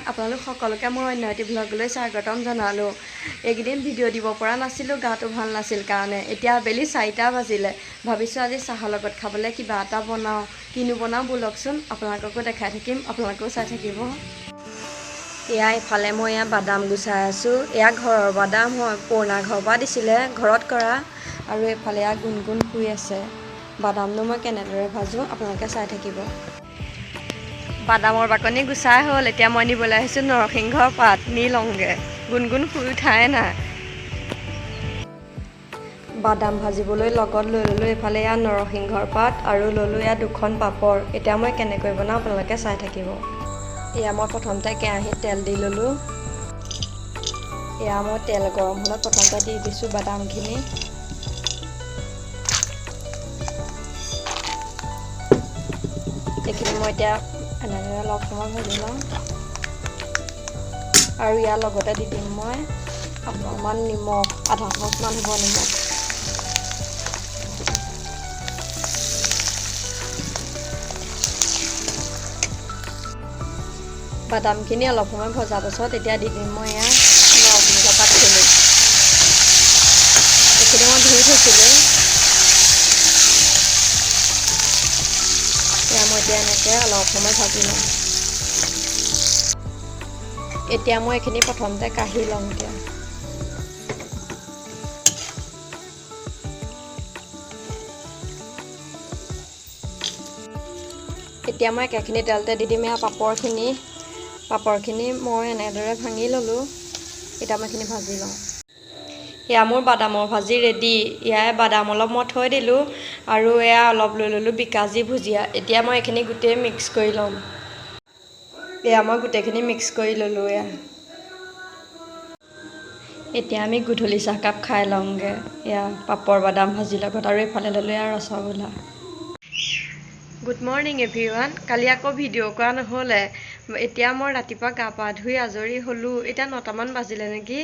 আপোনালোক সকলোকে মই অন্য এটি ব্লগলৈ স্বাগতম জনালোঁ। এইকেইদিন ভিডিঅ' দিব পৰা নাছিলোঁ, গাটো ভাল নাছিল কাৰণে। এতিয়া আবেলি 4টা বাজিলে, ভাবিছোঁ আজি চাহৰ লগত খাবলৈ কিবা এটা বনাওঁ। কিনো বনাওঁ ব'লকচোন, আপোনালোককো দেখাই থাকিম, আপোনালোকেও চাই থাকিব। এয়া ইফালে মই বাদাম গুচাই আছোঁ। এয়া ঘৰৰ বাদাম হয়, পুৰণা ঘৰৰ পৰা দিছিলে, ঘৰত কৰা। আৰু এইফালে গুণগুণ শুই আছে। বাদামনো মই কেনেদৰে ভাজোঁ আপোনালোকে চাই থাকিব। বাদামৰ বাকনি গুচাই হ'ল, এতিয়া মই নিবলৈ আহিছোঁ নৰসিংহৰ পাত, নি লওঁগৈ। গুণগুণ শুই উঠাই নাই। বাদাম ভাজিবলৈ লগত লৈ ল'লোঁ এইফালে নৰসিংহৰ পাত আৰু ল'লোঁ 2খন পাপৰ। এতিয়া মই কেনেকৈ বনাওঁ আপোনালোকে চাই থাকিব। এয়া মই প্ৰথমতে কেৰাহীত তেল দি ল'লোঁ। এয়া মই তেল গৰম হ'লত প্ৰথমতে দি দিছোঁ বাদামখিনি। এইখিনি মই এতিয়া এনেদৰে অলপ সময় ভাজি লওঁ। আৰু ইয়াৰ লগতে দি দিম মই অকণমান নিমখ, আধা চামুচমান হ'ব নিমখ। বাদামখিনি অলপ সময় ভজাৰ পাছত এতিয়া দি দিম মই নৰসিংহ পাতখিনি। এইখিনি মই ধুই থৈছিলোঁ। মই এতিয়া এনেকৈ অলপ সময় ভাজি লওঁ। এতিয়া মই এইখিনি প্ৰথমতে কাঢ়ি লওঁ। এতিয়া মই একেখিনি তেলতে দি দিম পাপৰখিনি মই এনেদৰে ভাঙি ল'লোঁ। এতিয়া মই এইখিনি ভাজি লওঁ। এয়া মোৰ বাদামৰ ভাজি ৰেডি। ইয়াৰ বাদাম অলপ মই থৈ দিলোঁ আৰু এয়া অলপ লৈ ল'লোঁ বিকাজী ভুজিয়া। এতিয়া মই এইখিনি গোটেই মিক্স কৰি ল'ম। এয়া মই গোটেইখিনি মিক্স কৰি ল'লোঁ। এতিয়া আমি গধূলি চাহকাপ খাই লওঁগৈ। এয়া পাপৰ বাদাম ভাজিৰ লগত আৰু এইফালে ল'লোঁ ৰসগোল্লা। Good morning everyone. কালি আকৌ ভিডিঅ' কৰা নহ'লে। এতিয়া মই ৰাতিপুৱা গা পা ধুই আজৰি হ'লোঁ। এতিয়া 9টামান বাজিলে নেকি।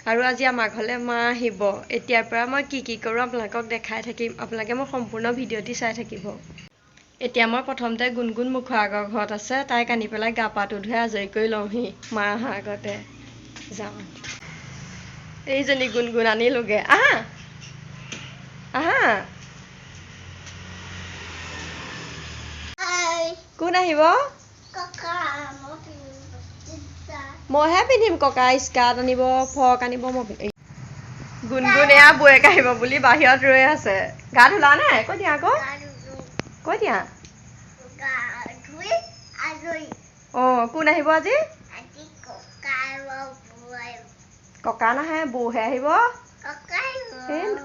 আৰু আজি আমাৰ ঘৰলৈ মা আহিব। এতিয়াৰ পৰা মই কি কৰোঁ আপোনালোকক দেখাই থাকিম। আপোনালোকে মোৰ সম্পূৰ্ণ ভিডিঅ'টি চাই থাকিব। এতিয়া মই প্ৰথমতে গুণগুণ মুখৰ আগৰ ঘৰত আছে, তাইক আনি পেলাই গা পাটো ধুই আজৰি কৰি লওঁহি। মা অহাৰ আগতে যাওঁ। এইজনী গুণগুণ আনিলোগৈ। আহা আহা। কোন আহিব? মইহে পিন্ধিম। ককা স্কাৰ্ট আনিব, ফ্ৰক আনিব, মই গুণগুণ এয়া বৌয়েক আহিব বুলি বাহিৰত ৰৈ আছে। গা ধুলা নে? কৈ দিয়া আকৌ। কৈ দিয়া। অঁ, কোন আহিব আজি? ককা নাহে, বৌহে আহিব।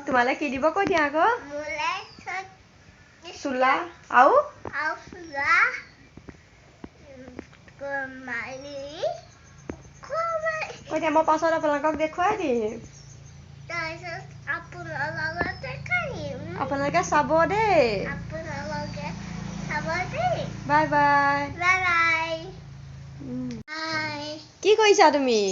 তোমালৈ কি দিব কৈ দিয়া আকৌ। চোলা আৰু কৈ দিয়া, মই পাছত আপোনালোকক দেখুৱাই দিম। আপোনালোকে চাব দেই। Bye bye. কি কৰিছা তুমি?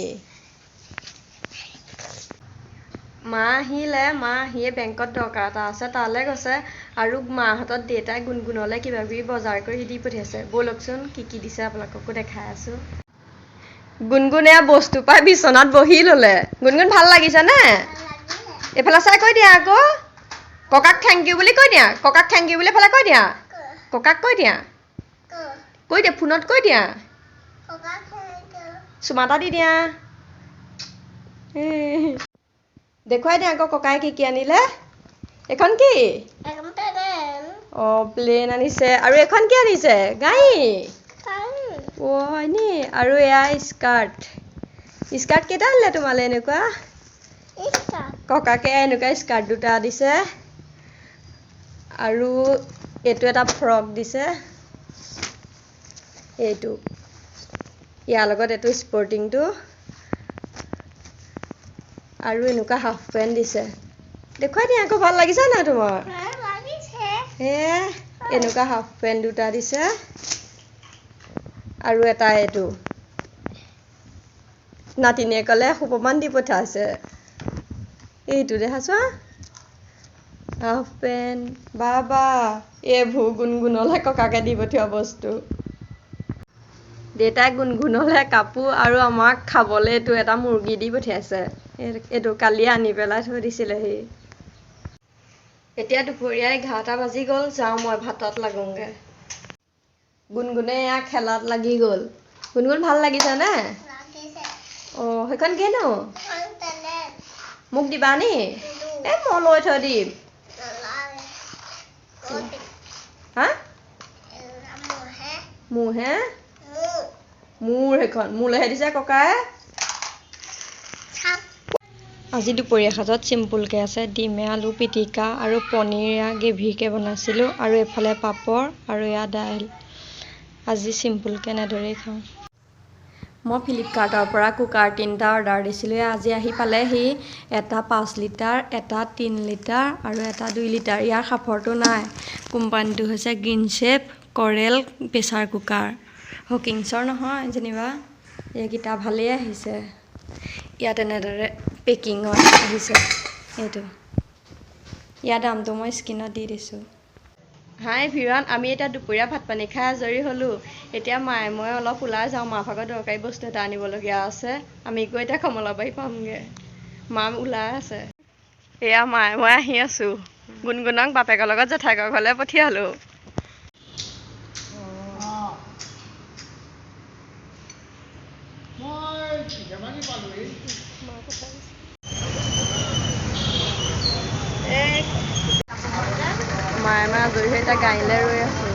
মা আহিলে, মা আহিয়ে বেংকত দৰকাৰ এটা আছে তালৈ গৈছে। আৰু মাহঁতৰ দেউতাই গুণগুণলৈ কিবা কিবি বজাৰ কৰি দি পঠিয়াইছে। ব'লকচোন কি দিছে আপোনালোককো দেখাই আছোঁ। গুণগুণে বস্তু পাই বিচনাত বহি ল'লে। গুণগুণ ভাল লাগিছে নে? এইফালে চাই কৈ দিয়া আকৌ। ককাক থেংক ইউ বুলি কৈ দিয়া। ককাক থেংক ইউ বুলি এফালে কৈ দিয়া। ককাক কৈ দিয়া। কৈ দিয়া, ফোনত কৈ দিয়া। চুমা এটা দি দিয়া। দেখুৱাই দিয়া আকৌ ককাই কি আনিলে। এইখন কি? অঁ, প্লেন আনিছে। আৰু এইখন কি আনিছে? গাড়ী। অঁ, হয়নি? আৰু এয়া স্কাৰ্ট কেইটা আনিলে তোমালৈ এনেকুৱা? ককাকে এনেকুৱা স্কাৰ্ট 2টা দিছে। আৰু এইটো এটা ফ্ৰক দিছে। এইটো ইয়াৰ লগত এইটো স্পৰ্টিংটো। আৰু এনেকুৱা হাফ পেণ্ট দিছে। দেখুৱাই দিয়া আকৌ, ভাল লাগিছে নাই তোমাৰ? এনেকুৱা হাফ পেণ্ট 2টা দিছে। আৰু এটা এইটো নাতিনীয়ে ক'লে শুবমান দি পঠাইছে। এইটো দেখাচোন, হাফ পেণ্ট। বাবা, এইবোৰ গুণগুণলৈ ককাকে দি পঠিওৱা বস্তু। দেউতাই গুণগুণলে কাপোৰ আৰু আমাক খাবলৈ এইটো এটা মুৰ্গী দি পঠিয়াইছে। এইটো কালি আনি পেলাই থৈ দিছিলেহি। এতিয়া দুপৰীয়া 11টা বাজি গ'ল, যাওঁ মই ভাতত লাগোংগে। গুণগুণে এয়া খেলাত লাগি গ'ল। গুণগুণ ভাল লাগিছেনে? অঁ সেইখন কিনো? মোক দিবা নি? মই লৈ থৈ দিম। হা? মোৰহে? মোৰ সেইখন মোলৈহে দিছে ককায়ে। আজি দুপৰীয়া সাজত চিম্পুলকৈ আছে ডিমে আলু পিটিকা আৰু পনীৰ গ্ৰেভিকৈ বনাইছিলোঁ আৰু এইফালে পাপৰ আৰু এয়া দাইল। আজি চিম্পুলকৈ এনেদৰেই খাওঁ। মই ফ্লিপকাৰ্টৰ পৰা কুকাৰ 3টা অৰ্ডাৰ দিছিলোঁ। আজি আহি পালেহি। এটা 5 লিটাৰ, এটা 3 লিটাৰ আৰু এটা 2 লিটাৰ। ইয়াৰ সাফৰটো নাই। কোম্পানীটো হৈছে গ্ৰীণচেফ কৰেল প্ৰেছাৰ কুকাৰ। হকিংছৰ নহয় যেনিবা। এইকেইটা ভালেই আহিছে। ইয়াত এনেদৰে পেকিঙত আহিছে এইটো। ইয়াৰ দামটো মই স্ক্ৰীণত দি দিছোঁ। হাই এভৰিৱান, আমি এতিয়া দুপৰীয়া ভাত পানী খাই আজৰি হ'লোঁ। এতিয়া মায়ে মই অলপ ওলাই যাওঁ। মাৰ ভাগৰ দৰকাৰী বস্তু এটা আনিবলগীয়া আছে। আমি গৈ এতিয়া কমলাবাৰী পামগৈ। মা ওলাই আছে। এয়া মায়ে মই আহি আছোঁ। গুণগুণক বাপেকৰ লগত জেঠাইকৰ ঘৰলৈ পঠিয়ালোঁ। মায়ে মই আজৰি হৈ এতিয়া গাড়ীলৈ ৰৈ আছোঁ।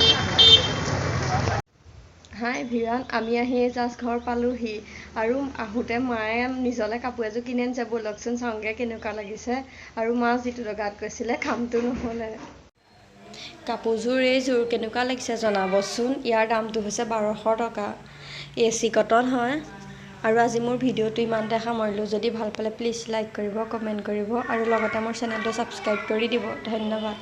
হাই এভৰিৱান, আমি আহি জাষ্ট ঘৰ পালোহি আৰু আহোঁতে মায়ে নিজলৈ কাপোৰ এযোৰ কিনি আনিছে। ব'লকচোন চাওঁগৈ কেনেকুৱা লাগিছে। আৰু মা যিটো লগাত কৈছিলে কামটো নহ'লে। কাপোৰযোৰ এইযোৰ কেনেকুৱা লাগিছে জনাবচোন। ইয়াৰ দামটো হৈছে 1200 টকা। AC কটন হয়। আৰু আজি মোৰ ভিডিঅ'টো ইমানতে সামৰিলোঁ। যদি ভাল পালে প্লিজ লাইক কৰিব, কমেণ্ট কৰিব আৰু লগতে মোৰ চেনেলটো ছাবস্ক্ৰাইব কৰি দিব। ধন্যবাদ।